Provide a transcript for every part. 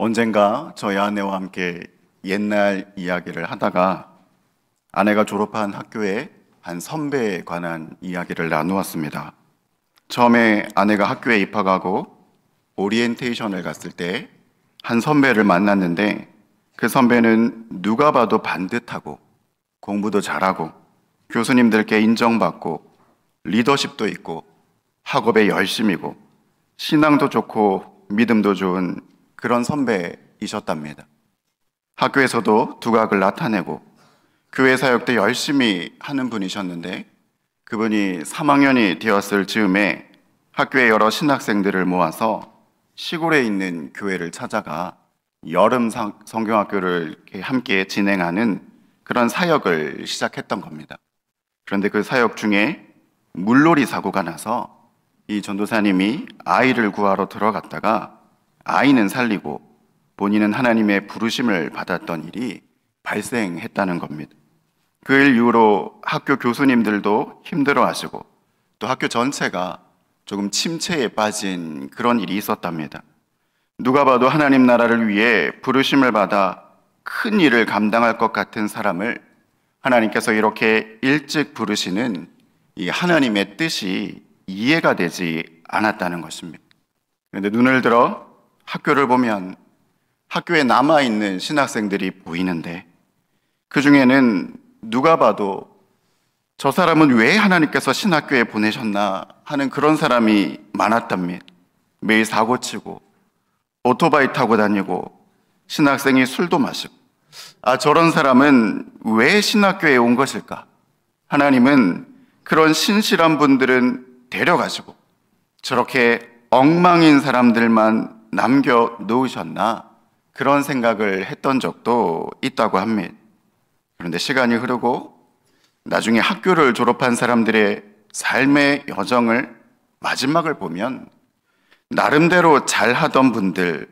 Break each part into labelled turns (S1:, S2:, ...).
S1: 언젠가 저희 아내와 함께 옛날 이야기를 하다가 아내가 졸업한 학교의 한 선배에 관한 이야기를 나누었습니다. 처음에 아내가 학교에 입학하고 오리엔테이션을 갔을 때 한 선배를 만났는데, 그 선배는 누가 봐도 반듯하고 공부도 잘하고 교수님들께 인정받고 리더십도 있고 학업에 열심이고 신앙도 좋고 믿음도 좋은 그런 선배이셨답니다. 학교에서도 두각을 나타내고 교회 사역 때 열심히 하는 분이셨는데, 그분이 3학년이 되었을 즈음에 학교의 여러 신학생들을 모아서 시골에 있는 교회를 찾아가 여름 성경학교를 함께 진행하는 그런 사역을 시작했던 겁니다. 그런데 그 사역 중에 물놀이 사고가 나서 이 전도사님이 아이를 구하러 들어갔다가 아이는 살리고 본인은 하나님의 부르심을 받았던 일이 발생했다는 겁니다. 그 일 이후로 학교 교수님들도 힘들어하시고 또 학교 전체가 조금 침체에 빠진 그런 일이 있었답니다. 누가 봐도 하나님 나라를 위해 부르심을 받아 큰 일을 감당할 것 같은 사람을 하나님께서 이렇게 일찍 부르시는 이 하나님의 뜻이 이해가 되지 않았다는 것입니다. 그런데 눈을 들어 학교를 보면 학교에 남아있는 신학생들이 보이는데, 그 중에는 누가 봐도 저 사람은 왜 하나님께서 신학교에 보내셨나 하는 그런 사람이 많았답니다. 매일 사고치고 오토바이 타고 다니고 신학생이 술도 마시고, 저런 사람은 왜 신학교에 온 것일까? 하나님은 그런 신실한 분들은 데려가시고 저렇게 엉망인 사람들만 남겨놓으셨나? 그런 생각을 했던 적도 있다고 합니다. 그런데 시간이 흐르고 나중에 학교를 졸업한 사람들의 삶의 여정을, 마지막을 보면 나름대로 잘하던 분들,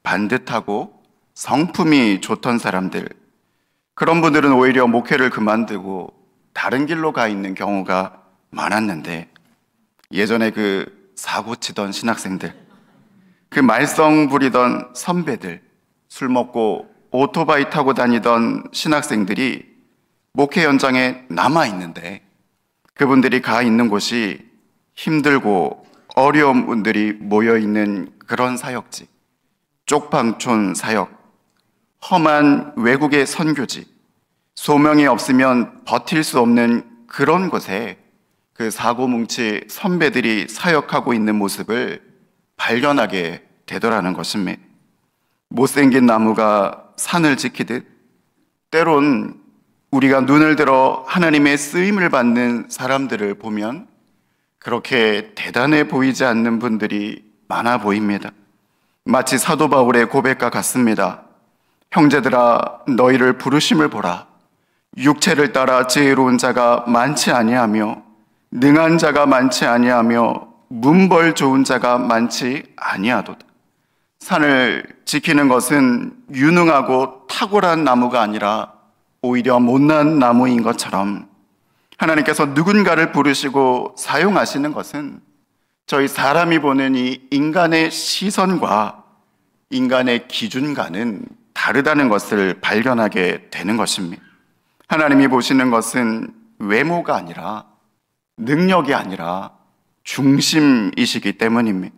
S1: 반듯하고 성품이 좋던 사람들, 그런 분들은 오히려 목회를 그만두고 다른 길로 가 있는 경우가 많았는데, 예전에 그 사고치던 신학생들, 그 말썽 부리던 선배들, 술 먹고 오토바이 타고 다니던 신학생들이 목회 현장에 남아있는데, 그분들이 가 있는 곳이 힘들고 어려운 분들이 모여있는 그런 사역지, 쪽방촌 사역, 험한 외국의 선교지, 소명이 없으면 버틸 수 없는 그런 곳에 그 사고뭉치 선배들이 사역하고 있는 모습을 발견하게 되더라는 것입니다. 못생긴 나무가 산을 지키듯 때론 우리가 눈을 들어 하나님의 쓰임을 받는 사람들을 보면 그렇게 대단해 보이지 않는 분들이 많아 보입니다. 마치 사도 바울의 고백과 같습니다. 형제들아, 너희를 부르심을 보라. 육체를 따라 지혜로운 자가 많지 아니하며 능한 자가 많지 아니하며 문벌 좋은 자가 많지 아니하도다. 산을 지키는 것은 유능하고 탁월한 나무가 아니라 오히려 못난 나무인 것처럼, 하나님께서 누군가를 부르시고 사용하시는 것은 저희 사람이 보는 이 인간의 시선과 인간의 기준과는 다르다는 것을 발견하게 되는 것입니다. 하나님이 보시는 것은 외모가 아니라, 능력이 아니라 중심이시기 때문입니다.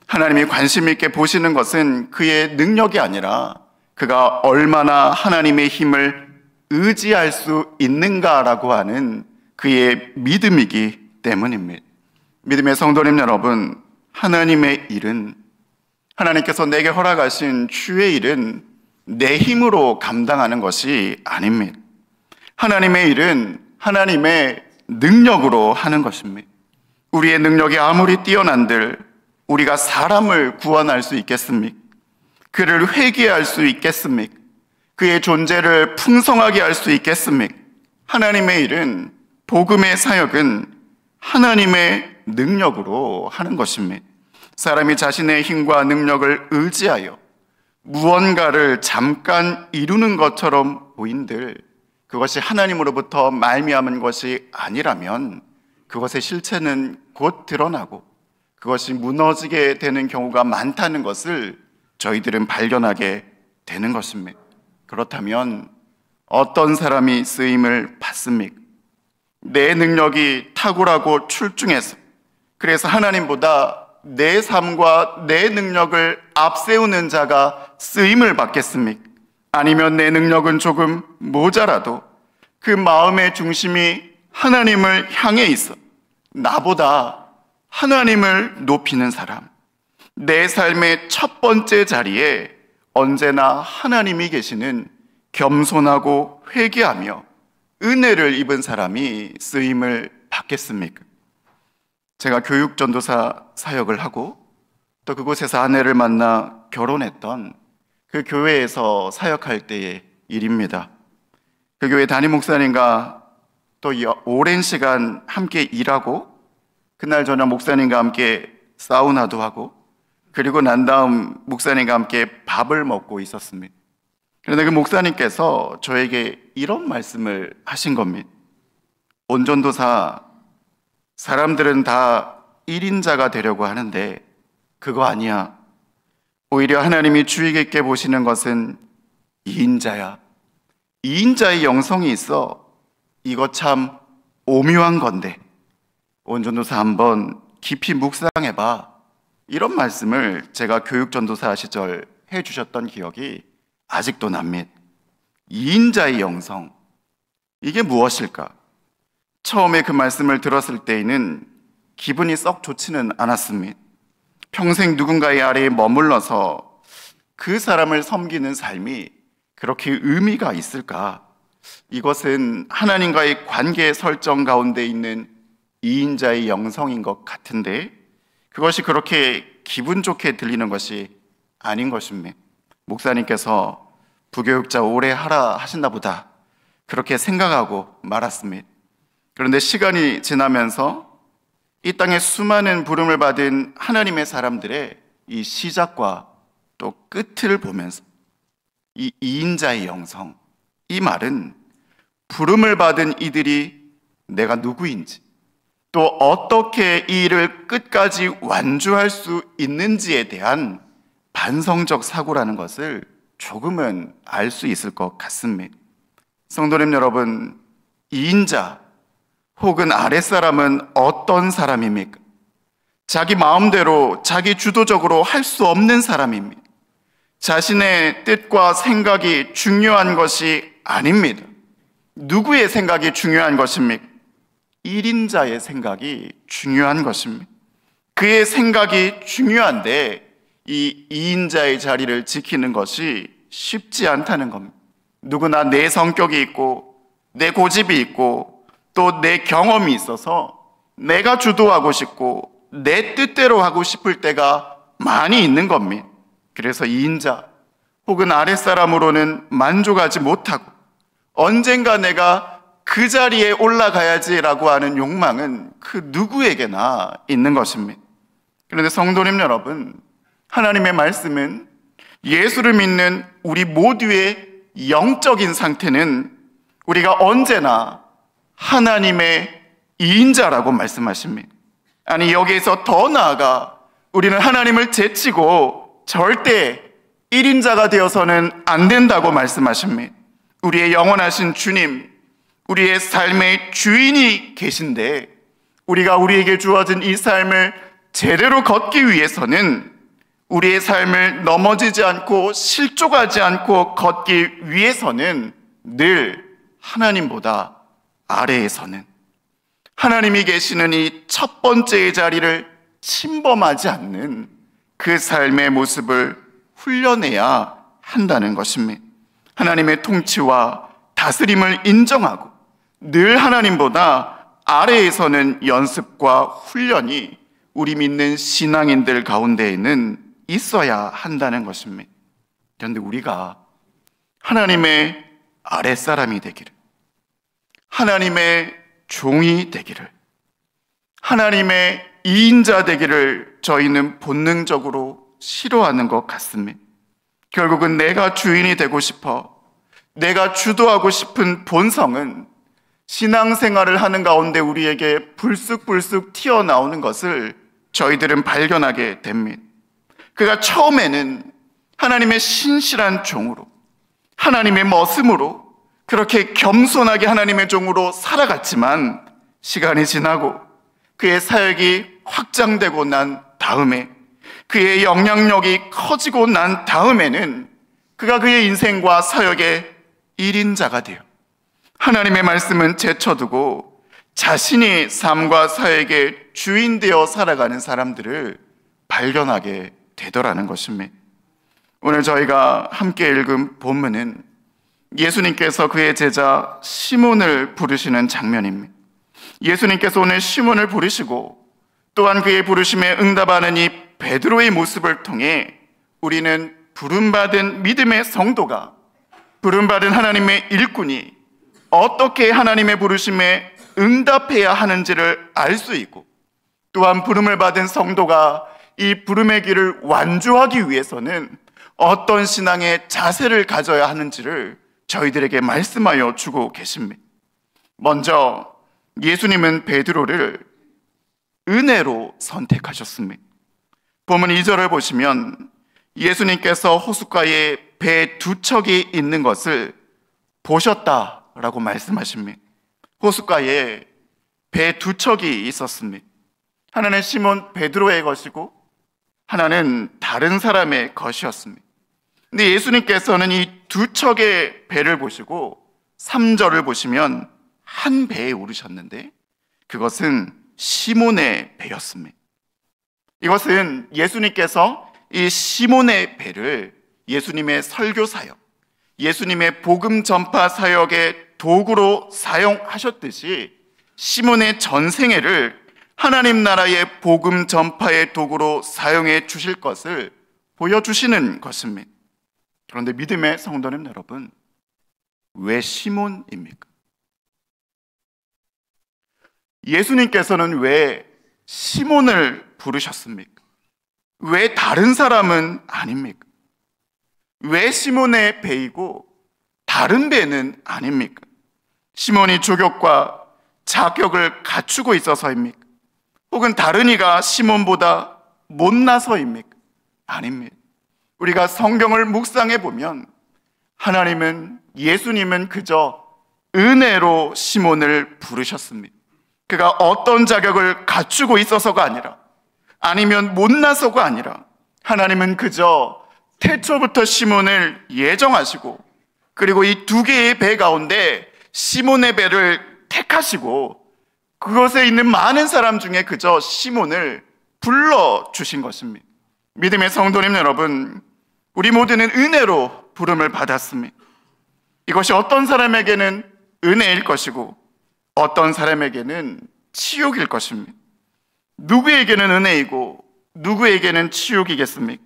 S1: 하나님이 관심 있게 보시는 것은 그의 능력이 아니라 그가 얼마나 하나님의 힘을 의지할 수 있는가라고 하는 그의 믿음이기 때문입니다. 믿음의 성도님 여러분, 하나님의 일은, 하나님께서 내게 허락하신 주의 일은 내 힘으로 감당하는 것이 아닙니다. 하나님의 일은 하나님의 능력으로 하는 것입니다. 우리의 능력이 아무리 뛰어난들 우리가 사람을 구원할 수 있겠습니까? 그를 회개할 수 있겠습니까? 그의 존재를 풍성하게 할 수 있겠습니까? 하나님의 일은, 복음의 사역은 하나님의 능력으로 하는 것입니다. 사람이 자신의 힘과 능력을 의지하여 무언가를 잠깐 이루는 것처럼 보인들 그것이 하나님으로부터 말미암은 것이 아니라면 그것의 실체는 곧 드러나고 그것이 무너지게 되는 경우가 많다는 것을 저희들은 발견하게 되는 것입니다. 그렇다면 어떤 사람이 쓰임을 받습니까? 내 능력이 탁월하고 출중해서, 그래서 하나님보다 내 삶과 내 능력을 앞세우는 자가 쓰임을 받겠습니까? 아니면 내 능력은 조금 모자라도 그 마음의 중심이 하나님을 향해 있어 나보다 하나님을 높이는 사람, 내 삶의 첫 번째 자리에 언제나 하나님이 계시는 겸손하고 회개하며 은혜를 입은 사람이 쓰임을 받겠습니까? 제가 교육전도사 사역을 하고 또 그곳에서 아내를 만나 결혼했던 그 교회에서 사역할 때의 일입니다. 그 교회 담임 목사님과 또 오랜 시간 함께 일하고 그날 저녁 목사님과 함께 사우나도 하고 그리고 난 다음 목사님과 함께 밥을 먹고 있었습니다. 그런데 그 목사님께서 저에게 이런 말씀을 하신 겁니다. 온전도사, 사람들은 다 1인자가 되려고 하는데 그거 아니야. 오히려 하나님이 주의 깊게 보시는 것은 2인자야. 2인자의 영성이 있어. 이거 참 오묘한 건데 온전도사 한번 깊이 묵상해봐. 이런 말씀을 제가 교육전도사 시절 해주셨던 기억이 아직도 납니다. 2인자의 영성, 이게 무엇일까? 처음에 그 말씀을 들었을 때에는 기분이 썩 좋지는 않았습니다. 평생 누군가의 아래에 머물러서 그 사람을 섬기는 삶이 그렇게 의미가 있을까? 이것은 하나님과의 관계 설정 가운데 있는 2인자의 영성인 것 같은데 그것이 그렇게 기분 좋게 들리는 것이 아닌 것입니다. 목사님께서 부교육자 오래 하라 하신다 보다 그렇게 생각하고 말았습니다. 그런데 시간이 지나면서 이 땅에 수많은 부름을 받은 하나님의 사람들의 이 시작과 또 끝을 보면서 이 2인자의 영성, 이 말은 부름을 받은 이들이 내가 누구인지 또 어떻게 이 일을 끝까지 완주할 수 있는지에 대한 반성적 사고라는 것을 조금은 알 수 있을 것 같습니다. 성도님 여러분, 2인자 혹은 아랫사람은 어떤 사람입니까? 자기 마음대로 자기 주도적으로 할 수 없는 사람입니다. 자신의 뜻과 생각이 중요한 것이 아닙니다. 누구의 생각이 중요한 것입니까? 1인자의 생각이 중요한 것입니다. 그의 생각이 중요한데 이 2인자의 자리를 지키는 것이 쉽지 않다는 겁니다. 누구나 내 성격이 있고 내 고집이 있고 또 내 경험이 있어서 내가 주도하고 싶고 내 뜻대로 하고 싶을 때가 많이 있는 겁니다. 그래서 2인자 혹은 아랫사람으로는 만족하지 못하고 언젠가 내가 그 자리에 올라가야지라고 하는 욕망은 그 누구에게나 있는 것입니다. 그런데 성도님 여러분, 하나님의 말씀은 예수를 믿는 우리 모두의 영적인 상태는 우리가 언제나 하나님의 2인자라고 말씀하십니다. 아니, 여기에서 더 나아가 우리는 하나님을 제치고 절대 1인자가 되어서는 안 된다고 말씀하십니다. 우리의 영원하신 주님, 우리의 삶의 주인이 계신데 우리가 우리에게 주어진 이 삶을 제대로 걷기 위해서는 우리의 삶을 넘어지지 않고 실족하지 않고 걷기 위해서는 늘 하나님보다 아래에서는 하나님이 계시는 이 첫 번째의 자리를 침범하지 않는 그 삶의 모습을 훈련해야 한다는 것입니다. 하나님의 통치와 다스림을 인정하고 늘 하나님보다 아래에서는 연습과 훈련이 우리 믿는 신앙인들 가운데에는 있어야 한다는 것입니다. 그런데 우리가 하나님의 아랫사람이 되기를, 하나님의 종이 되기를, 하나님의 2인자 되기를 저희는 본능적으로 싫어하는 것 같습니다. 결국은 내가 주인이 되고 싶어, 내가 주도하고 싶은 본성은 신앙생활을 하는 가운데 우리에게 불쑥불쑥 튀어나오는 것을 저희들은 발견하게 됩니다. 그가 처음에는 하나님의 신실한 종으로, 하나님의 머슴으로 그렇게 겸손하게 하나님의 종으로 살아갔지만, 시간이 지나고 그의 사역이 확장되고 난 다음에, 그의 영향력이 커지고 난 다음에는 그가 그의 인생과 사역의 1인자가 돼요. 하나님의 말씀은 제쳐두고 자신이 삶과 사역의 주인 되어 살아가는 사람들을 발견하게 되더라는 것입니다. 오늘 저희가 함께 읽은 본문은 예수님께서 그의 제자 시몬을 부르시는 장면입니다. 예수님께서 오늘 시몬을 부르시고 또한 그의 부르심에 응답하는 이 베드로의 모습을 통해 우리는 부름받은 믿음의 성도가, 부름받은 하나님의 일꾼이 어떻게 하나님의 부르심에 응답해야 하는지를 알 수 있고, 또한 부름을 받은 성도가 이 부름의 길을 완주하기 위해서는 어떤 신앙의 자세를 가져야 하는지를 저희들에게 말씀하여 주고 계십니다. 먼저 예수님은 베드로를 은혜로 선택하셨습니다. 본문 2절을 보시면 예수님께서 호숫가에 배 두 척이 있는 것을 보셨다라고 말씀하십니다. 호숫가에 배 두 척이 있었습니다. 하나는 시몬 베드로의 것이고 하나는 다른 사람의 것이었습니다. 근데 예수님께서는 이 두 척의 배를 보시고 3절을 보시면 한 배에 오르셨는데 그것은 시몬의 배였습니다. 이것은 예수님께서 이 시몬의 배를 예수님의 설교 사역, 예수님의 복음 전파 사역의 도구로 사용하셨듯이 시몬의 전생애를 하나님 나라의 복음 전파의 도구로 사용해 주실 것을 보여주시는 것입니다. 그런데 믿음의 성도님 여러분, 왜 시몬입니까? 예수님께서는 왜 시몬을 부르셨습니까? 왜 다른 사람은 아닙니까? 왜 시몬의 배이고 다른 배는 아닙니까? 시몬이 조격과 자격을 갖추고 있어서입니까? 혹은 다른 이가 시몬보다 못나서입니까? 아닙니다. 우리가 성경을 묵상해 보면 하나님은, 예수님은 그저 은혜로 시몬을 부르셨습니다. 그가 어떤 자격을 갖추고 있어서가 아니라, 아니면 못나서가 아니라, 하나님은 그저 태초부터 시몬을 예정하시고, 그리고 이 두 개의 배 가운데 시몬의 배를 택하시고 그것에 있는 많은 사람 중에 그저 시몬을 불러주신 것입니다. 믿음의 성도님 여러분, 우리 모두는 은혜로 부름을 받았습니다. 이것이 어떤 사람에게는 은혜일 것이고 어떤 사람에게는 치욕일 것입니다. 누구에게는 은혜이고 누구에게는 치욕이겠습니까?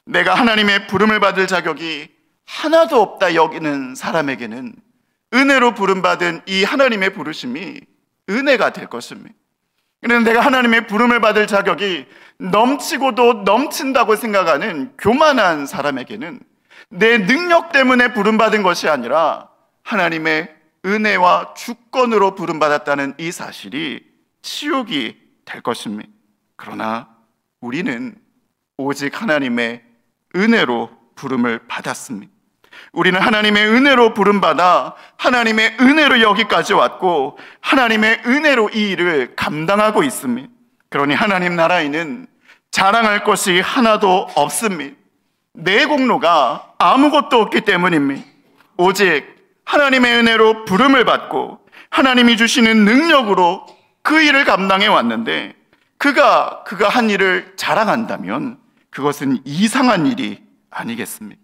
S1: 내가 하나님의 부름을 받을 자격이 하나도 없다 여기는 사람에게는 은혜로 부름받은 이 하나님의 부르심이 은혜가 될 것입니다. 그런데 내가 하나님의 부름을 받을 자격이 넘치고도 넘친다고 생각하는 교만한 사람에게는 내 능력 때문에 부름받은 것이 아니라 하나님의 은혜와 주권으로 부름받았다는 이 사실이 치욕이 될 것입니다. 그러나 우리는 오직 하나님의 은혜로 부름을 받았습니다. 우리는 하나님의 은혜로 부름받아 하나님의 은혜로 여기까지 왔고 하나님의 은혜로 이 일을 감당하고 있습니다. 그러니 하나님 나라에는 자랑할 것이 하나도 없습니다. 내 공로가 아무것도 없기 때문입니다. 오직 하나님의 은혜로 부름을 받고 하나님이 주시는 능력으로 그 일을 감당해 왔는데 그가 한 일을 자랑한다면 그것은 이상한 일이 아니겠습니까?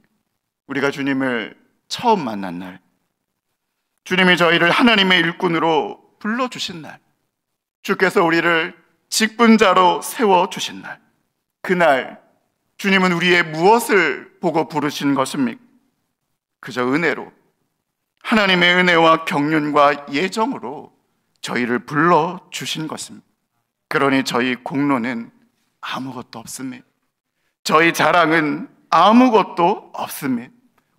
S1: 우리가 주님을 처음 만난 날, 주님이 저희를 하나님의 일꾼으로 불러주신 날, 주께서 우리를 직분자로 세워주신 날, 그날 주님은 우리의 무엇을 보고 부르신 것입니까? 그저 은혜로, 하나님의 은혜와 경륜과 예정으로 저희를 불러주신 것입니다. 그러니 저희 공로는 아무것도 없습니다. 저희 자랑은 아무것도 없습니다.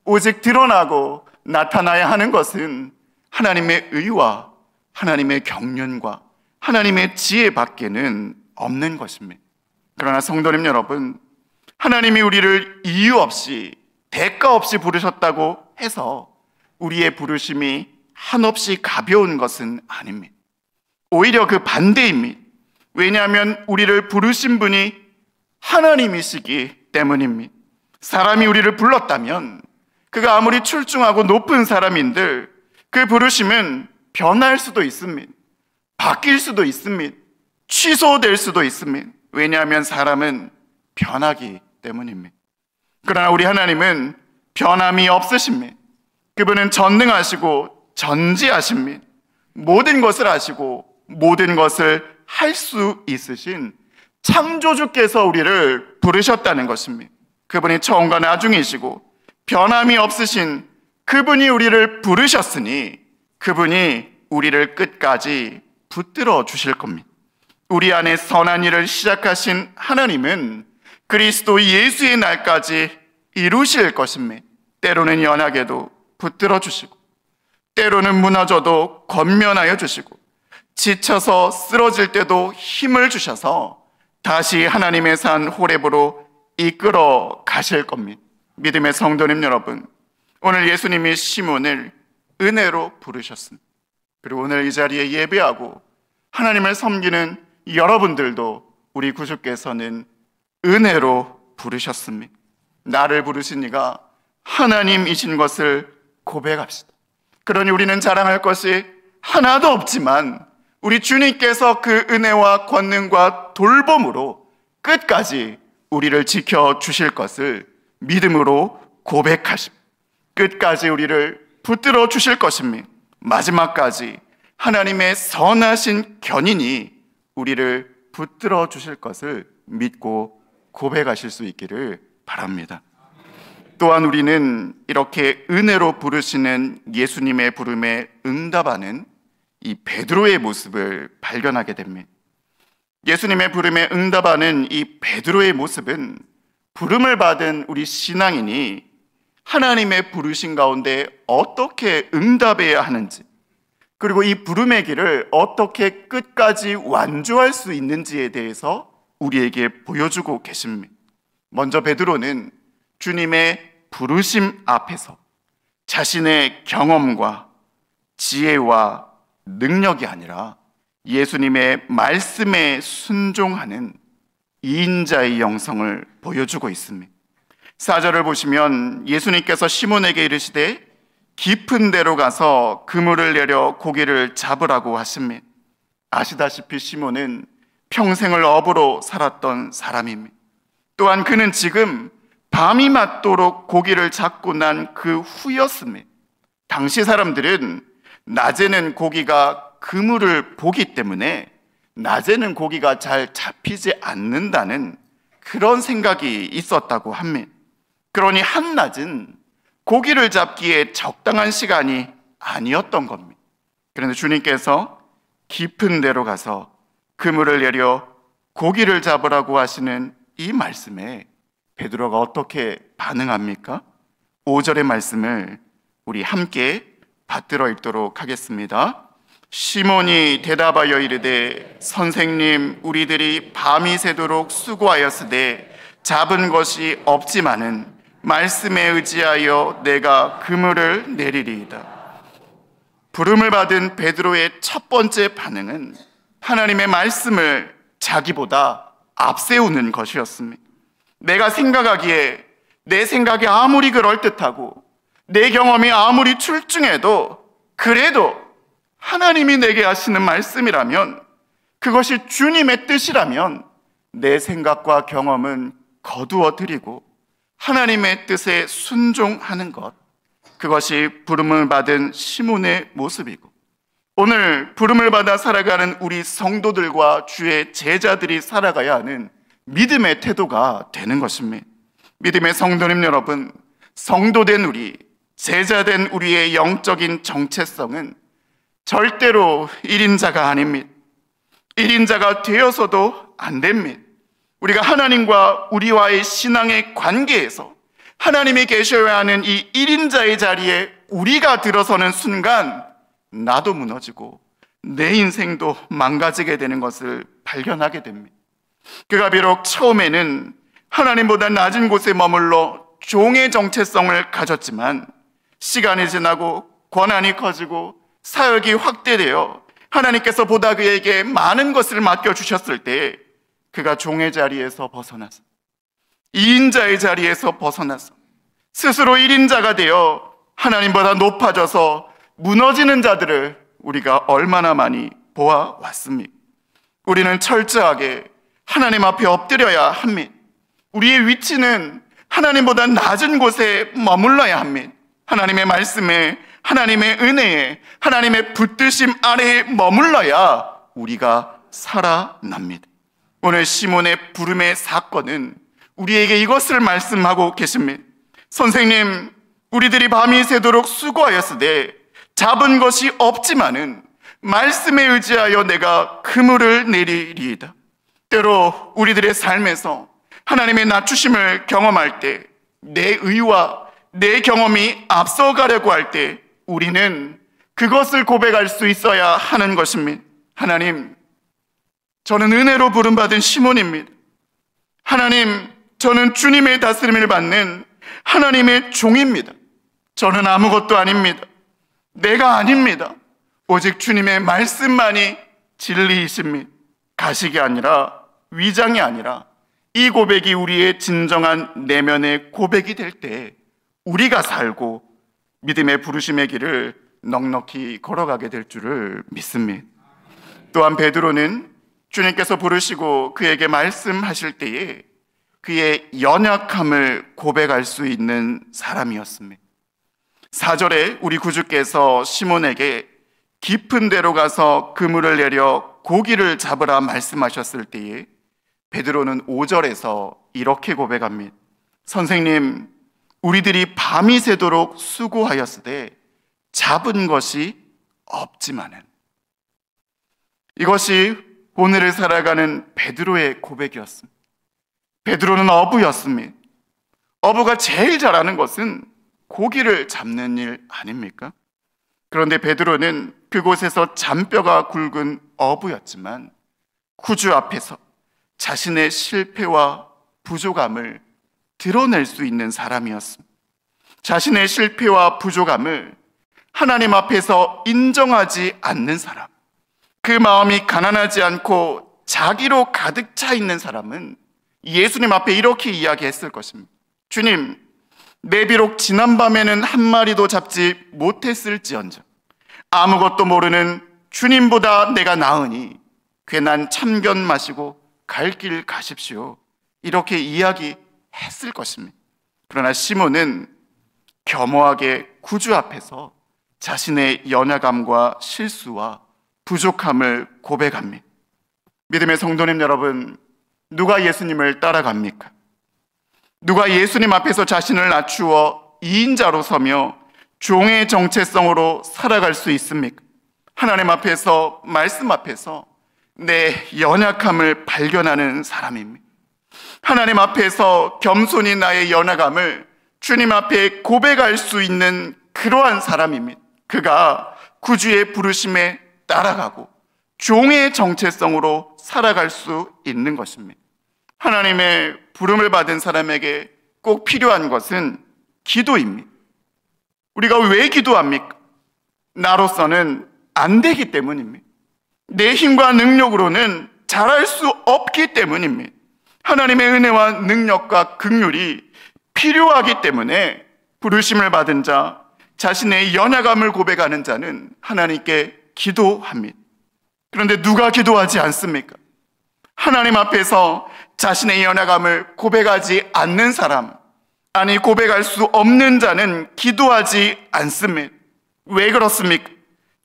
S1: 오직 드러나고 나타나야 하는 것은 하나님의 의와 하나님의 경륜과 하나님의 지혜 밖에는 없는 것입니다. 그러나 성도님 여러분, 하나님이 우리를 이유 없이 대가 없이 부르셨다고 해서 우리의 부르심이 한없이 가벼운 것은 아닙니다. 오히려 그 반대입니다. 왜냐하면 우리를 부르신 분이 하나님이시기 때문입니다. 사람이 우리를 불렀다면 그가 아무리 출중하고 높은 사람인들 그 부르심은 변할 수도 있습니다. 바뀔 수도 있습니다. 취소될 수도 있습니다. 왜냐하면 사람은 변하기 때문입니다. 그러나 우리 하나님은 변함이 없으십니다. 그분은 전능하시고 전지하십니다. 모든 것을 아시고 모든 것을 할 수 있으신 창조주께서 우리를 부르셨다는 것입니다. 그분이 처음과 나중이시고 변함이 없으신 그분이 우리를 부르셨으니 그분이 우리를 끝까지 붙들어 주실 겁니다. 우리 안에 선한 일을 시작하신 하나님은 그리스도 예수의 날까지 이루실 것입니다. 때로는 연하게도 붙들어 주시고 때로는 무너져도 권면하여 주시고 지쳐서 쓰러질 때도 힘을 주셔서 다시 하나님의 산 호렙으로 이끌어 가실 겁니다. 믿음의 성도님 여러분, 오늘 예수님이 시몬을 은혜로 부르셨습니다. 그리고 오늘 이 자리에 예배하고 하나님을 섬기는 여러분들도 우리 구주께서는 은혜로 부르셨습니다. 나를 부르신 이가 하나님이신 것을 고백합시다. 그러니 우리는 자랑할 것이 하나도 없지만 우리 주님께서 그 은혜와 권능과 돌봄으로 끝까지 우리를 지켜주실 것을 믿음으로 고백하십니다. 끝까지 우리를 붙들어 주실 것입니다. 마지막까지 하나님의 선하신 견인이 우리를 붙들어 주실 것을 믿고 고백하실 수 있기를 바랍니다. 또한 우리는 이렇게 은혜로 부르시는 예수님의 부름에 응답하는 이 베드로의 모습을 발견하게 됩니다. 예수님의 부름에 응답하는 이 베드로의 모습은 부름을 받은 우리 신앙인이 하나님의 부르신 가운데 어떻게 응답해야 하는지, 그리고 이 부름의 길을 어떻게 끝까지 완주할 수 있는지에 대해서 우리에게 보여주고 계십니다. 먼저 베드로는 주님의 부르심 앞에서 자신의 경험과 지혜와 능력이 아니라 예수님의 말씀에 순종하는 이인자의 영성을 보여주고 있습니다. 4절을 보시면 예수님께서 시몬에게 이르시되 깊은 데로 가서 그물을 내려 고기를 잡으라고 하십니다. 아시다시피 시몬은 평생을 어부로 살았던 사람입니다. 또한 그는 지금 밤이 맞도록 고기를 잡고 난 그 후였습니다. 당시 사람들은 낮에는 고기가 그물을 보기 때문에 낮에는 고기가 잘 잡히지 않는다는 그런 생각이 있었다고 합니다. 그러니 한낮은 고기를 잡기에 적당한 시간이 아니었던 겁니다. 그런데 주님께서 깊은 데로 가서 그물을 내려 고기를 잡으라고 하시는 이 말씀에 베드로가 어떻게 반응합니까? 5절의 말씀을 우리 함께 받들어 읽도록 하겠습니다. 시몬이 대답하여 이르되 선생님, 우리들이 밤이 새도록 수고하였으되 잡은 것이 없지만은 말씀에 의지하여 내가 그물을 내리리이다. 부름을 받은 베드로의 첫 번째 반응은 하나님의 말씀을 자기보다 앞세우는 것이었습니다. 내가 생각하기에 내 생각이 아무리 그럴듯하고 내 경험이 아무리 출중해도 그래도 하나님이 내게 하시는 말씀이라면, 그것이 주님의 뜻이라면 내 생각과 경험은 거두어 드리고 하나님의 뜻에 순종하는 것, 그것이 부름을 받은 시몬의 모습이고 오늘 부름을 받아 살아가는 우리 성도들과 주의 제자들이 살아가야 하는 믿음의 태도가 되는 것입니다. 믿음의 성도님 여러분, 성도된 우리, 제자된 우리의 영적인 정체성은 절대로 1인자가 아닙니다. 1인자가 되어서도 안 됩니다. 우리가 하나님과 우리와의 신앙의 관계에서 하나님이 계셔야 하는 이 1인자의 자리에 우리가 들어서는 순간 나도 무너지고 내 인생도 망가지게 되는 것을 발견하게 됩니다. 그가 비록 처음에는 하나님보다 낮은 곳에 머물러 종의 정체성을 가졌지만 시간이 지나고 권한이 커지고 사역이 확대되어 하나님께서 보다 그에게 많은 것을 맡겨주셨을 때 그가 종의 자리에서 벗어나서 2인자의 자리에서 벗어나서 스스로 1인자가 되어 하나님보다 높아져서 무너지는 자들을 우리가 얼마나 많이 보아왔습니까? 우리는 철저하게 하나님 앞에 엎드려야 합니다. 우리의 위치는 하나님보다 낮은 곳에 머물러야 합니다. 하나님의 말씀에, 하나님의 은혜에, 하나님의 붙드심 아래에 머물러야 우리가 살아납니다. 오늘 시몬의 부름의 사건은 우리에게 이것을 말씀하고 계십니다. 선생님, 우리들이 밤이 새도록 수고하였으되 잡은 것이 없지만은 말씀에 의지하여 내가 그물을 내리리이다. 때로 우리들의 삶에서 하나님의 낮추심을 경험할 때 내 의와 내 경험이 앞서가려고 할 때 우리는 그것을 고백할 수 있어야 하는 것입니다. 하나님, 저는 은혜로 부름받은 시몬입니다. 하나님, 저는 주님의 다스림을 받는 하나님의 종입니다. 저는 아무것도 아닙니다. 내가 아닙니다. 오직 주님의 말씀만이 진리이십니다. 가식이 아니라, 위장이 아니라 이 고백이 우리의 진정한 내면의 고백이 될 때 우리가 살고 믿음의 부르심의 길을 넉넉히 걸어가게 될 줄을 믿습니다. 또한 베드로는 주님께서 부르시고 그에게 말씀하실 때에 그의 연약함을 고백할 수 있는 사람이었습니다. 4절에 우리 구주께서 시몬에게 깊은 데로 가서 그물을 내려 고기를 잡으라 말씀하셨을 때에 베드로는 5절에서 이렇게 고백합니다. 선생님, 우리들이 밤이 새도록 수고하였으되 잡은 것이 없지만은. 이것이 오늘을 살아가는 베드로의 고백이었습니다. 베드로는 어부였습니다. 어부가 제일 잘하는 것은 고기를 잡는 일 아닙니까? 그런데 베드로는 그곳에서 잔뼈가 굵은 어부였지만 구주 앞에서 자신의 실패와 부족함을 드러낼 수 있는 사람이었습니다. 자신의 실패와 부족함을 하나님 앞에서 인정하지 않는 사람, 그 마음이 가난하지 않고 자기로 가득 차 있는 사람은 예수님 앞에 이렇게 이야기했을 것입니다. 주님, 내 비록 지난밤에는 한 마리도 잡지 못했을지언정 아무것도 모르는 주님보다 내가 나으니 괜한 참견 마시고 갈 길 가십시오. 이렇게 이야기했을 것입니다. 그러나 시몬은 겸허하게 구주 앞에서 자신의 연약함과 실수와 부족함을 고백합니다. 믿음의 성도님 여러분, 누가 예수님을 따라갑니까? 누가 예수님 앞에서 자신을 낮추어 2인자로 서며 종의 정체성으로 살아갈 수 있습니까? 하나님 앞에서, 말씀 앞에서 내 연약함을 발견하는 사람입니다. 하나님 앞에서 겸손히 나의 연약함을 주님 앞에 고백할 수 있는 그러한 사람입니다. 그가 구주의 부르심에 따라가고 종의 정체성으로 살아갈 수 있는 것입니다. 하나님의 부름을 받은 사람에게 꼭 필요한 것은 기도입니다. 우리가 왜 기도합니까? 나로서는 안 되기 때문입니다. 내 힘과 능력으로는 잘할 수 없기 때문입니다. 하나님의 은혜와 능력과 긍휼이 필요하기 때문에 부르심을 받은 자, 자신의 연약함을 고백하는 자는 하나님께 기도합니다. 그런데 누가 기도하지 않습니까? 하나님 앞에서 자신의 연약함을 고백하지 않는 사람, 아니 고백할 수 없는 자는 기도하지 않습니다. 왜 그렇습니까?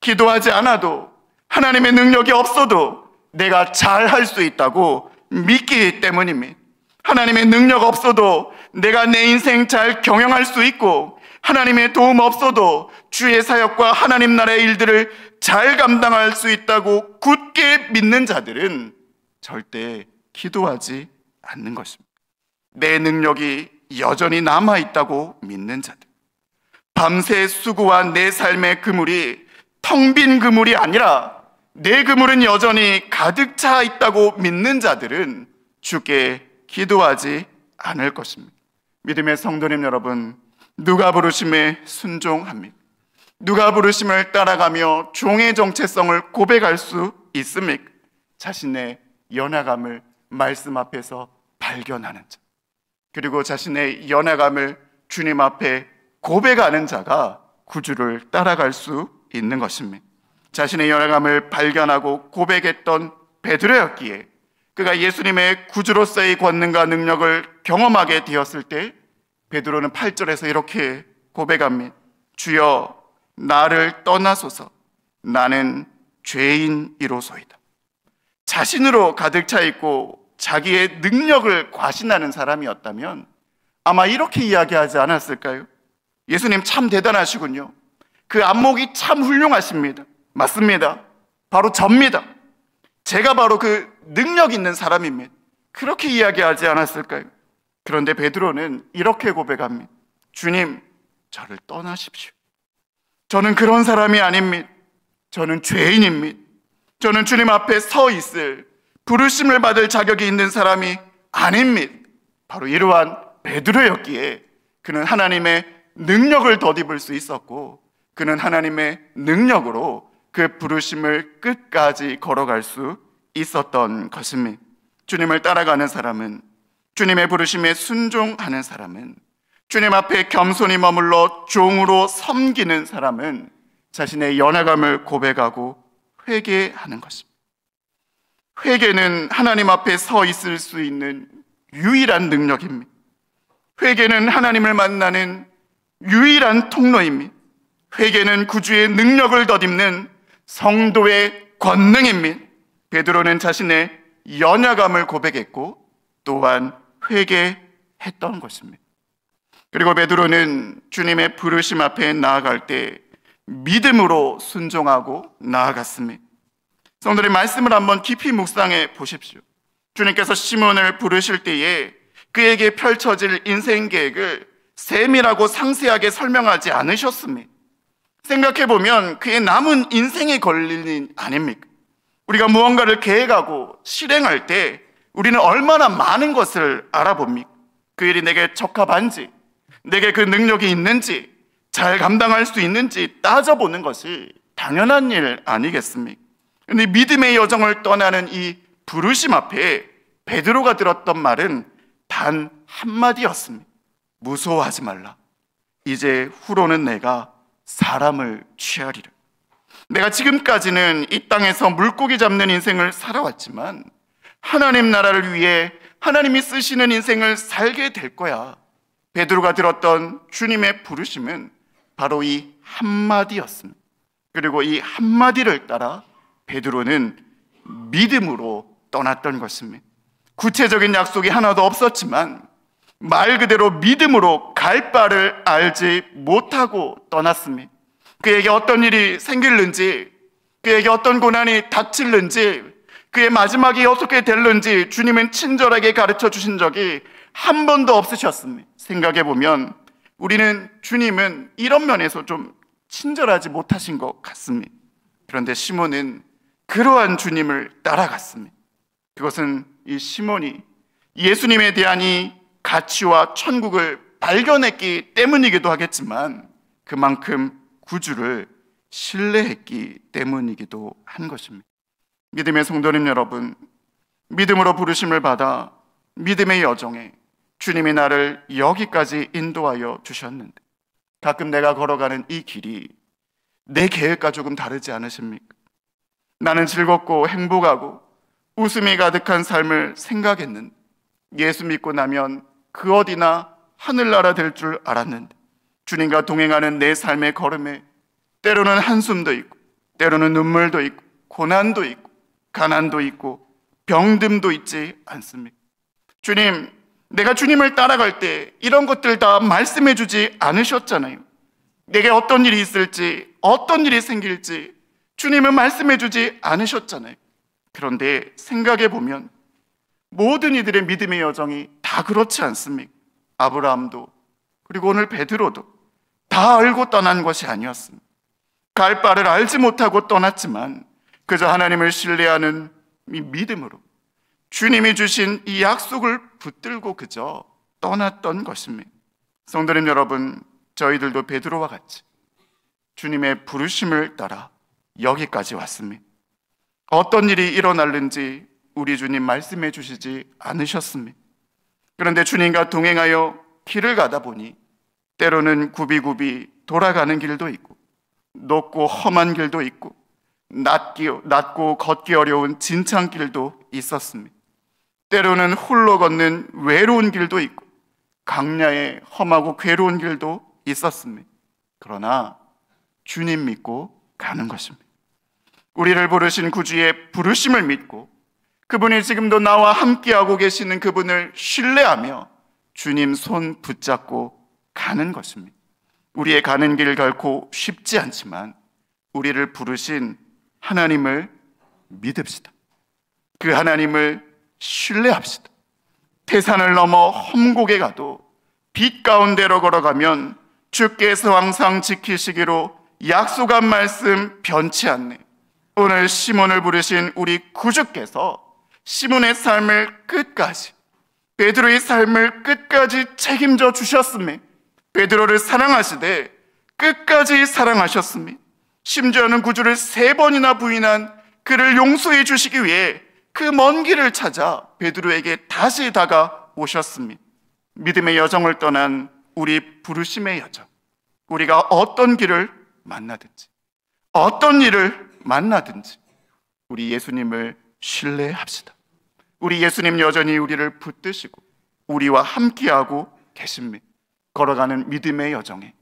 S1: 기도하지 않아도 하나님의 능력이 없어도 내가 잘할 수 있다고 믿기 때문입니다. 하나님의 능력 없어도 내가 내 인생 잘 경영할 수 있고 하나님의 도움 없어도 주의 사역과 하나님 나라의 일들을 잘 감당할 수 있다고 굳게 믿는 자들은 절대 기도하지 않는 것입니다. 내 능력이 여전히 남아있다고 믿는 자들, 밤새 수고와 내 삶의 그물이 텅 빈 그물이 아니라 내 그물은 여전히 가득 차 있다고 믿는 자들은 주께 기도하지 않을 것입니다. 믿음의 성도님 여러분, 누가 부르심에 순종합니까? 누가 부르심을 따라가며 종의 정체성을 고백할 수 있습니까? 자신의 연약함을 말씀 앞에서 발견하는 자, 그리고 자신의 연약함을 주님 앞에 고백하는 자가 구주를 따라갈 수 있는 것입니다. 자신의 연약함을 발견하고 고백했던 베드로였기에 그가 예수님의 구주로서의 권능과 능력을 경험하게 되었을 때 베드로는 8절에서 이렇게 고백합니다. 주여, 나를 떠나소서. 나는 죄인이로소이다. 자신으로 가득 차 있고 자기의 능력을 과신하는 사람이었다면 아마 이렇게 이야기하지 않았을까요? 예수님 참 대단하시군요. 그 안목이 참 훌륭하십니다. 맞습니다. 바로 접니다. 제가 바로 그 능력 있는 사람입니다. 그렇게 이야기하지 않았을까요? 그런데 베드로는 이렇게 고백합니다. 주님, 저를 떠나십시오. 저는 그런 사람이 아닙니다. 저는 죄인입니다. 저는 주님 앞에 서 있을 부르심을 받을 자격이 있는 사람이 아닙니다. 바로 이러한 베드로였기에 그는 하나님의 능력을 덧입을 수 있었고 그는 하나님의 능력으로 그 부르심을 끝까지 걸어갈 수 있었던 것입니다. 주님을 따라가는 사람은, 주님의 부르심에 순종하는 사람은, 주님 앞에 겸손히 머물러 종으로 섬기는 사람은 자신의 연약함을 고백하고 회개하는 것입니다. 회개는 하나님 앞에 서 있을 수 있는 유일한 능력입니다. 회개는 하나님을 만나는 유일한 통로입니다. 회개는 구주의 능력을 덧입는 성도의 권능입니다. 베드로는 자신의 연약함을 고백했고 또한 회개했던 것입니다. 그리고 베드로는 주님의 부르심 앞에 나아갈 때 믿음으로 순종하고 나아갔습니다. 성도님, 말씀을 한번 깊이 묵상해 보십시오. 주님께서 시몬을 부르실 때에 그에게 펼쳐질 인생 계획을 세밀하고 상세하게 설명하지 않으셨습니다. 생각해보면 그의 남은 인생에 걸릴 일 아닙니까? 우리가 무언가를 계획하고 실행할 때 우리는 얼마나 많은 것을 알아봅니까? 그 일이 내게 적합한지, 내게 그 능력이 있는지, 잘 감당할 수 있는지 따져보는 것이 당연한 일 아니겠습니까? 그런데 믿음의 여정을 떠나는 이 부르심 앞에 베드로가 들었던 말은 단 한마디였습니다. 무서워하지 말라. 이제 후로는 내가 사람을 취하리라. 내가 지금까지는 이 땅에서 물고기 잡는 인생을 살아왔지만 하나님 나라를 위해 하나님이 쓰시는 인생을 살게 될 거야. 베드로가 들었던 주님의 부르심은 바로 이 한마디였습니다. 그리고 이 한마디를 따라 베드로는 믿음으로 떠났던 것입니다. 구체적인 약속이 하나도 없었지만 말 그대로 믿음으로 갈 바를 알지 못하고 떠났습니다. 그에게 어떤 일이 생길는지, 그에게 어떤 고난이 닥칠는지, 그의 마지막이 어떻게 될는지 주님은 친절하게 가르쳐 주신 적이 한 번도 없으셨습니다. 생각해보면 우리는 주님은 이런 면에서 좀 친절하지 못하신 것 같습니다. 그런데 시몬은 그러한 주님을 따라갔습니다. 그것은 이 시몬이 예수님에 대한 이 가치와 천국을 발견했기 때문이기도 하겠지만 그만큼 구주를 신뢰했기 때문이기도 한 것입니다. 믿음의 성도님 여러분, 믿음으로 부르심을 받아 믿음의 여정에 주님이 나를 여기까지 인도하여 주셨는데 가끔 내가 걸어가는 이 길이 내 계획과 조금 다르지 않으십니까? 나는 즐겁고 행복하고 웃음이 가득한 삶을 생각했는데 예수 믿고 나면 그 어디나 하늘나라 될 줄 알았는데 주님과 동행하는 내 삶의 걸음에 때로는 한숨도 있고 때로는 눈물도 있고 고난도 있고 가난도 있고 병듦도 있지 않습니까? 주님, 내가 주님을 따라갈 때 이런 것들 다 말씀해 주지 않으셨잖아요. 내게 어떤 일이 있을지 어떤 일이 생길지 주님은 말씀해 주지 않으셨잖아요. 그런데 생각해 보면 모든 이들의 믿음의 여정이 다 그렇지 않습니까? 아브라함도 그리고 오늘 베드로도 다 알고 떠난 것이 아니었습니다. 갈 바를 알지 못하고 떠났지만 그저 하나님을 신뢰하는 이 믿음으로 주님이 주신 이 약속을 붙들고 그저 떠났던 것입니다. 성도님 여러분, 저희들도 베드로와 같이 주님의 부르심을 따라 여기까지 왔습니다. 어떤 일이 일어날는지 우리 주님 말씀해 주시지 않으셨습니다. 그런데 주님과 동행하여 길을 가다 보니 때로는 굽이굽이 돌아가는 길도 있고 높고 험한 길도 있고 낮고 걷기 어려운 진창길도 있었습니다. 때로는 홀로 걷는 외로운 길도 있고 강야의 험하고 괴로운 길도 있었습니다. 그러나 주님 믿고 가는 것입니다. 우리를 부르신 구주의 부르심을 믿고 그분이 지금도 나와 함께하고 계시는 그분을 신뢰하며 주님 손 붙잡고 가는 것입니다. 우리의 가는 길 결코 쉽지 않지만 우리를 부르신 하나님을 믿읍시다. 그 하나님을 신뢰합시다. 태산을 넘어 험곡에 가도 빛 가운데로 걸어가면 주께서 항상 지키시기로 약속한 말씀 변치 않네. 오늘 시몬을 부르신 우리 구주께서 시몬의 삶을 끝까지, 베드로의 삶을 끝까지 책임져 주셨으며 베드로를 사랑하시되 끝까지 사랑하셨으며 심지어는 구주를 3번이나 부인한 그를 용서해 주시기 위해 그 먼 길을 찾아 베드로에게 다시 다가오셨습니다. 믿음의 여정을 떠난 우리 부르심의 여정, 우리가 어떤 길을 만나든지 어떤 일을 만나든지 우리 예수님을 신뢰합시다. 우리 예수님 여전히 우리를 붙드시고 우리와 함께하고 계십니다. 걸어가는 믿음의 여정에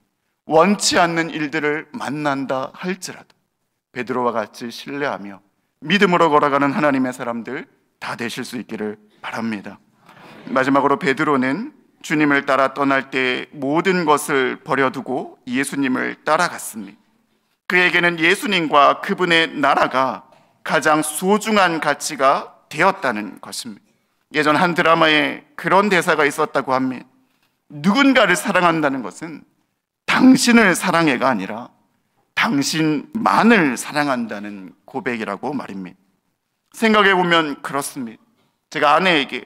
S1: 원치 않는 일들을 만난다 할지라도 베드로와 같이 신뢰하며 믿음으로 걸어가는 하나님의 사람들 다 되실 수 있기를 바랍니다. 마지막으로 베드로는 주님을 따라 떠날 때 모든 것을 버려두고 예수님을 따라갔습니다. 그에게는 예수님과 그분의 나라가 가장 소중한 가치가 되었다는 것입니다. 예전 한 드라마에 그런 대사가 있었다고 합니다. 누군가를 사랑한다는 것은 당신을 사랑해가 아니라 당신만을 사랑한다는 고백이라고 말입니다. 생각해보면 그렇습니다. 제가 아내에게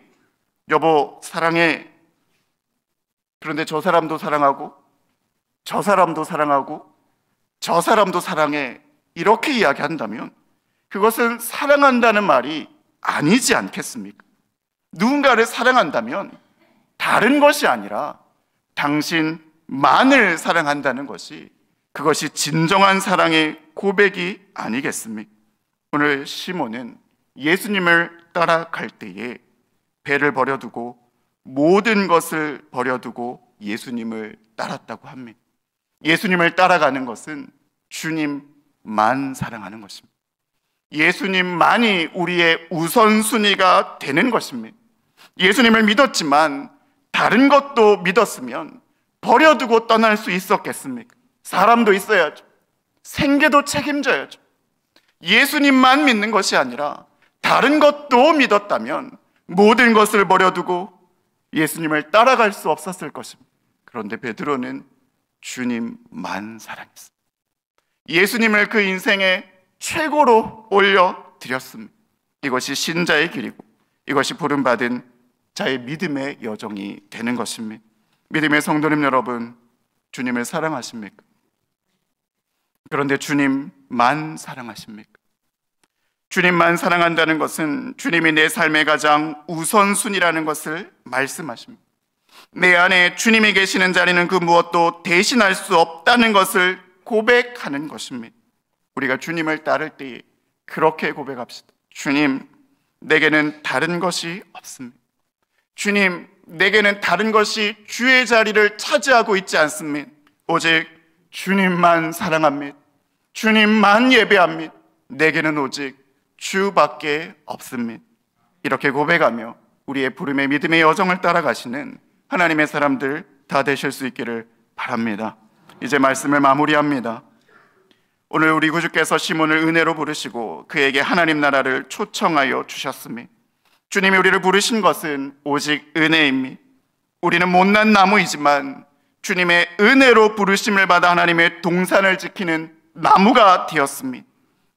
S1: 여보 사랑해. 그런데 저 사람도 사랑하고 저 사람도 사랑하고 저 사람도 사랑해 이렇게 이야기한다면 그것은 사랑한다는 말이 아니지 않겠습니까? 누군가를 사랑한다면 다른 것이 아니라 당신만을 사랑한다는 것이 그것이 진정한 사랑의 고백이 아니겠습니까? 오늘 시몬은 예수님을 따라갈 때에 배를 버려두고 모든 것을 버려두고 예수님을 따랐다고 합니다. 예수님을 따라가는 것은 주님만 사랑하는 것입니다. 예수님만이 우리의 우선순위가 되는 것입니다. 예수님을 믿었지만 다른 것도 믿었으면 버려두고 떠날 수 있었겠습니까? 사람도 있어야죠. 생계도 책임져야죠. 예수님만 믿는 것이 아니라 다른 것도 믿었다면 모든 것을 버려두고 예수님을 따라갈 수 없었을 것입니다. 그런데 베드로는 주님만 사랑했습니다. 예수님을 그 인생의 최고로 올려드렸습니다. 이것이 신자의 길이고 이것이 부름받은 자의 믿음의 여정이 되는 것입니다. 믿음의 성도님 여러분, 주님을 사랑하십니까? 그런데 주님만 사랑하십니까? 주님만 사랑한다는 것은 주님이 내 삶의 가장 우선순위라는 것을 말씀하십니다. 내 안에 주님이 계시는 자리는 그 무엇도 대신할 수 없다는 것을 고백하는 것입니다. 우리가 주님을 따를 때에 그렇게 고백합시다. 주님, 내게는 다른 것이 없습니다. 주님, 내게는 다른 것이 주의 자리를 차지하고 있지 않습니다. 오직 주님만 사랑합니다. 주님만 예배합니다. 내게는 오직 주밖에 없습니다. 이렇게 고백하며 우리의 부름의 믿음의 여정을 따라가시는 하나님의 사람들 다 되실 수 있기를 바랍니다. 이제 말씀을 마무리합니다. 오늘 우리 구주께서 시몬을 은혜로 부르시고 그에게 하나님 나라를 초청하여 주셨습니다. 주님이 우리를 부르신 것은 오직 은혜입니다. 우리는 못난 나무이지만 주님의 은혜로 부르심을 받아 하나님의 동산을 지키는 나무가 되었습니다.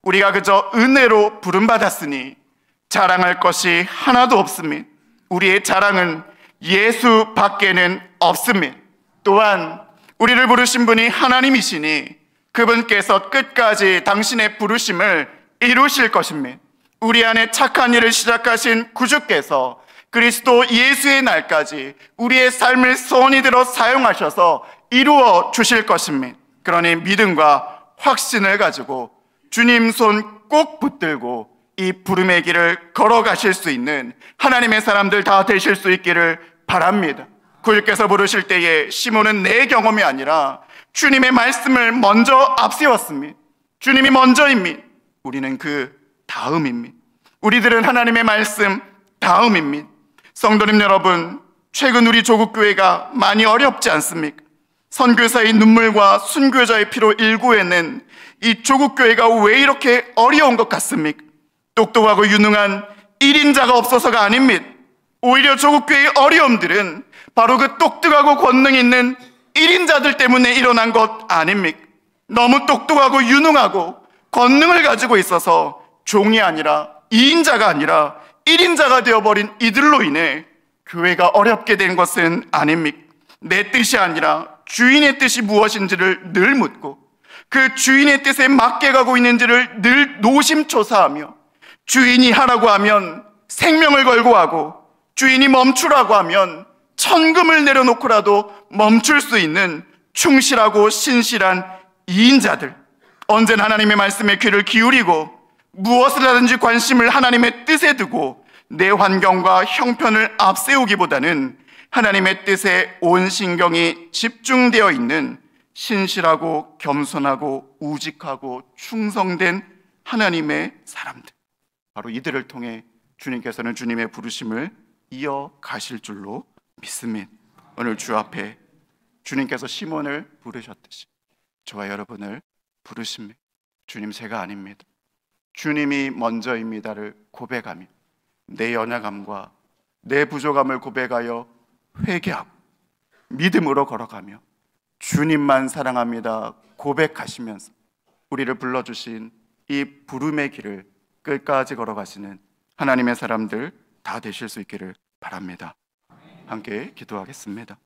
S1: 우리가 그저 은혜로 부름받았으니 자랑할 것이 하나도 없습니다. 우리의 자랑은 예수 밖에는 없습니다. 또한 우리를 부르신 분이 하나님이시니 그분께서 끝까지 당신의 부르심을 이루실 것입니다. 우리 안에 착한 일을 시작하신 구주께서 그리스도 예수의 날까지 우리의 삶을 손이 들어 사용하셔서 이루어 주실 것입니다. 그러니 믿음과 확신을 가지고 주님 손 꼭 붙들고 이 부름의 길을 걸어가실 수 있는 하나님의 사람들 다 되실 수 있기를 바랍니다. 구주께서 부르실 때에 시몬은 내 경험이 아니라 주님의 말씀을 먼저 앞세웠습니다. 주님이 먼저입니다. 우리는 그 다음입니다. 우리들은 하나님의 말씀 다음입니다. 성도님 여러분, 최근 우리 조국교회가 많이 어렵지 않습니까? 선교사의 눈물과 순교자의 피로 일구어낸 이 조국교회가 왜 이렇게 어려운 것 같습니까? 똑똑하고 유능한 1인자가 없어서가 아닙니다. 오히려 조국교회의 어려움들은 바로 그 똑똑하고 권능 있는 1인자들 때문에 일어난 것 아닙니까? 너무 똑똑하고 유능하고 권능을 가지고 있어서 종이 아니라 2인자가 아니라 1인자가 되어버린 이들로 인해 교회가 어렵게 된 것은 아닙니까? 내 뜻이 아니라 주인의 뜻이 무엇인지를 늘 묻고 그 주인의 뜻에 맞게 가고 있는지를 늘 노심초사하며 주인이 하라고 하면 생명을 걸고 하고 주인이 멈추라고 하면 천금을 내려놓고라도 멈출 수 있는 충실하고 신실한 2인자들, 언제나 하나님의 말씀에 귀를 기울이고 무엇을 하든지 관심을 하나님의 뜻에 두고 내 환경과 형편을 앞세우기보다는 하나님의 뜻에 온 신경이 집중되어 있는 신실하고 겸손하고 우직하고 충성된 하나님의 사람들, 바로 이들을 통해 주님께서는 주님의 부르심을 이어가실 줄로 믿습니다. 오늘 주 앞에 주님께서 시몬을 부르셨듯이 저와 여러분을 부르십니다. 주님, 제가 아닙니다. 주님이 먼저입니다를 고백하며 내 연약함과 내 부족함을 고백하여 회개하고 믿음으로 걸어가며 주님만 사랑합니다 고백하시면서 우리를 불러주신 이 부름의 길을 끝까지 걸어가시는 하나님의 사람들 다 되실 수 있기를 바랍니다. 함께 기도하겠습니다.